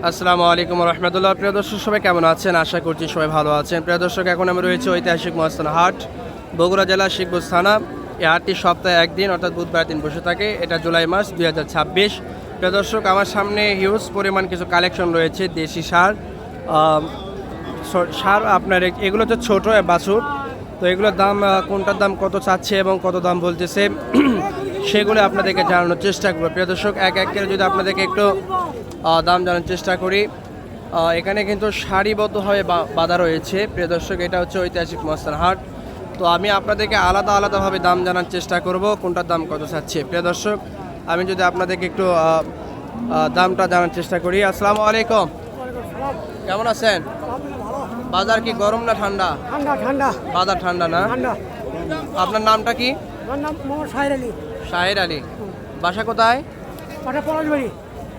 আসসালামু আলাইকুম রহমতুল্লাহ। প্রিয় দর্শক সবাই কেমন আছেন? আশা করছি সবাই ভালো আছেন। প্রিয় দর্শক এখন আমি রয়েছে ঐতিহাসিক মহাস্থান হাট, বগুড়া জেলা শিখগঞ্জ থানা। এই হাটটি সপ্তাহে একদিন অর্থাৎ বুধবার দিন বসে থাকে। এটা জুলাই মাস 2026। প্রিয় দর্শক আমার সামনে হিউজ পরিমাণ কিছু কালেকশন রয়েছে দেশি সার। সার আপনার এগুলো তো ছোটো বাছুর, তো এগুলোর দাম কোনটার দাম কত চাচ্ছে এবং কত দাম বলতেছে সেগুলো আপনাদেরকে জানানোর চেষ্টা করবো। প্রিয় দর্শক এক এক করে যদি আপনাদেরকে একটু দাম জানার চেষ্টা করি। এখানে কিন্তু সারিবদ্ধভাবে বাঁধা রয়েছে। প্রিয় দর্শক এটা হচ্ছে ঐতিহাসিক মহাস্থান হাট। তো আমি আপনাদেরকে আলাদা আলাদাভাবে দাম জানার চেষ্টা করব কোনটার দাম কত চাচ্ছে। প্রিয় দর্শক আমি যদি আপনাদেরকে একটু দামটা জানার চেষ্টা করি। আসসালামু আলাইকুম, কেমন আছেন? বাজার কি গরম না ঠান্ডা? ঠান্ডা। বাজার ঠান্ডা না? আপনার নামটা কি? শাহের আলী। বাসা কোথায়?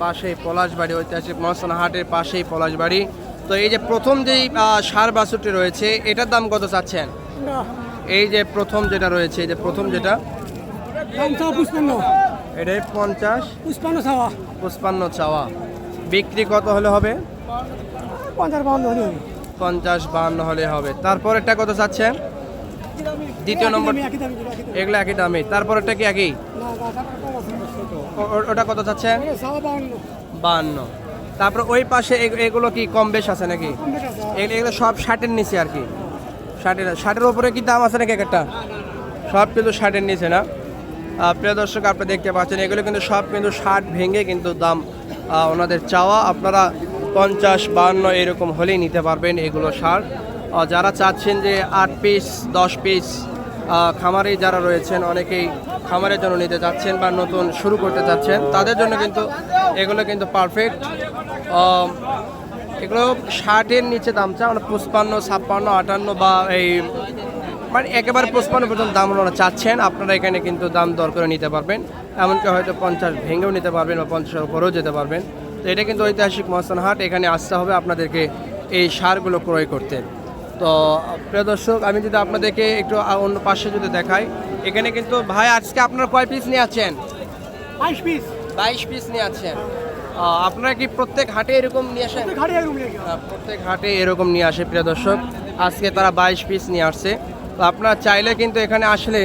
পাশেই পলাশবাড়ি, ঐতিহাসিক মহাস্থান হাটের পাশেই পলাশবাড়ি। তো এই যে প্রথম যেই সার বাছুরটি রয়েছে এটার দাম কত চাচ্ছেন? এই যে প্রথম যেটা রয়েছে, এই যে প্রথম যেটা এটাই 55 চাওয়া, বিক্রি কত হলে হবে? 50-52 হলে হবে। তারপরেরটা কত চাচ্ছেন? দ্বিতীয় নম্বর এগুলো একই দামে। তারপরেরটা কি একই? ওটা কত চাচ্ছেন? 52। তারপর ওই পাশে এগুলো কি কম বেশ আছে নাকি? এগুলো সব 60-এর নিচে আর কি। 60-এর উপরে কি দাম আছে নাকি? একটা সব কিন্তু 60-এর নিচে না? প্রিয় দর্শক আপনি দেখতে পাচ্ছেন এগুলো কিন্তু সব কিন্তু 60 ভেঙে কিন্তু দাম ওনাদের চাওয়া। আপনারা 50-52 এরকম হলেই নিতে পারবেন এগুলো সার। যারা চাচ্ছেন যে 8 পিস 10 পিস খামারে যারা রয়েছেন অনেকেই খামারের জন্য নিতে চাচ্ছেন বা নতুন শুরু করতে চাচ্ছেন তাদের জন্য কিন্তু এগুলো কিন্তু পারফেক্ট। এগুলো 60-এর নিচে দাম চা মানে 55, 56, 58 বা এই মানে একেবারে 55 পর্যন্ত দাম ওনারা চাচ্ছেন। আপনারা এখানে কিন্তু দাম দর করে নিতে পারবেন। এমনকি হয়তো 50 ভেঙেও নিতে পারবেন বা 50-এর উপরেও যেতে পারবেন। তো এটা কিন্তু ঐতিহাসিক মহাস্থান হাট, এখানে আসতে হবে আপনাদেরকে এই সারগুলো ক্রয় করতে। তো প্রিয় দর্শক আমি যদি আপনাদেরকে একটু অন্য পাশে যদি দেখাই, এখানে কিন্তু ভাই আজকে আপনারা কয় পিস নিয়ে আছেন? 22 পিস নিয়ে আছেন। আপনারা কি প্রত্যেক হাটে এরকম নিয়ে আসেন? প্রত্যেক হাটে এরকম নিয়ে আসে। প্রিয় দর্শক আজকে তারা 22 পিস নিয়ে আসছে। তো আপনারা চাইলে কিন্তু এখানে আসলে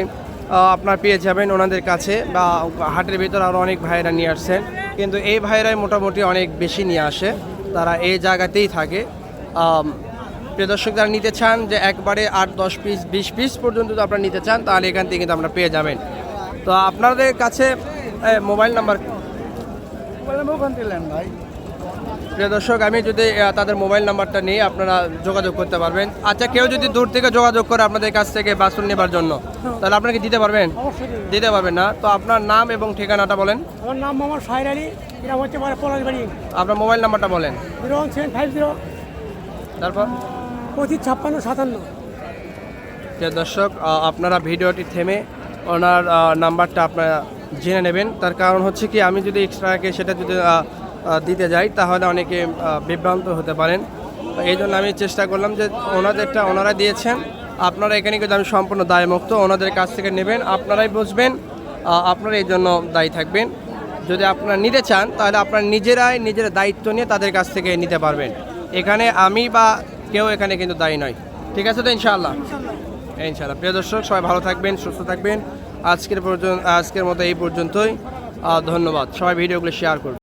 আপনারা পেয়ে যাবেন ওনাদের কাছে, বা হাটের ভিতর আরও অনেক ভাইয়েরা নিয়ে আসছেন, কিন্তু এই ভাইয়েরাই মোটামুটি অনেক বেশি নিয়ে আসে, তারা এই জায়গাতেই থাকে। প্রিয় দর্শক যারা নিতে চান যে একবারে 8-10 পিস 20 পিস পর্যন্ত যদি আপনারা নিতে চান তাহলে এখান থেকে কিন্তু আপনারা পেয়ে যাবেন। তো আপনাদের কাছে মোবাইল নাম্বার ভাই? প্রিয় দর্শক আমি যদি তাদের মোবাইল নাম্বারটা নিয়ে আপনারা যোগাযোগ করতে পারবেন। আচ্ছা কেউ যদি দূর থেকে যোগাযোগ করে আপনাদের কাছ থেকে বাছুর নেবার জন্য তাহলে আপনাকে দিতে পারবেন? দিতে পারবেন না? তো আপনার নাম এবং ঠিকানাটা বলেন। আমার নাম মোহাম্মদ শাহের আলী, এটা হচ্ছে পলাশবাড়ি। আপনার মোবাইল নাম্বারটা বলেন। 01750 তারপর 255657। প্রিয় দর্শক আপনারা ভিডিওটি থেমে ওনার নাম্বারটা আপনারা জেনে নেবেন। তার কারণ হচ্ছে কি আমি যদি এক্সট্রাকে সেটা যদি দিতে যাই তাহলে অনেকে বিভ্রান্ত হতে পারেন। এই জন্য আমি চেষ্টা করলাম যে ওনাদেরটা ওনারা দিয়েছেন, আপনারা এখানে কিন্তু আমি সম্পূর্ণ দায়মুক্ত, ওনাদের কাছ থেকে নেবেন, আপনারাই বুঝবেন, আপনারা এই জন্য দায়ী থাকবেন। যদি আপনারা নিতে চান তাহলে আপনারা নিজেরা দায়িত্ব নিয়ে তাদের কাছ থেকে নিতে পারবেন। এখানে আমি বা কেউ এখানে কিন্তু দায়ী নয়। ঠিক আছে তো? ইনশাআল্লাহ। প্রিয় দর্শক সবাই ভালো থাকবেন, সুস্থ থাকবেন। আজকের মতো এই পর্যন্তই। ধন্যবাদ। সবাই ভিডিওগুলো শেয়ার করবেন।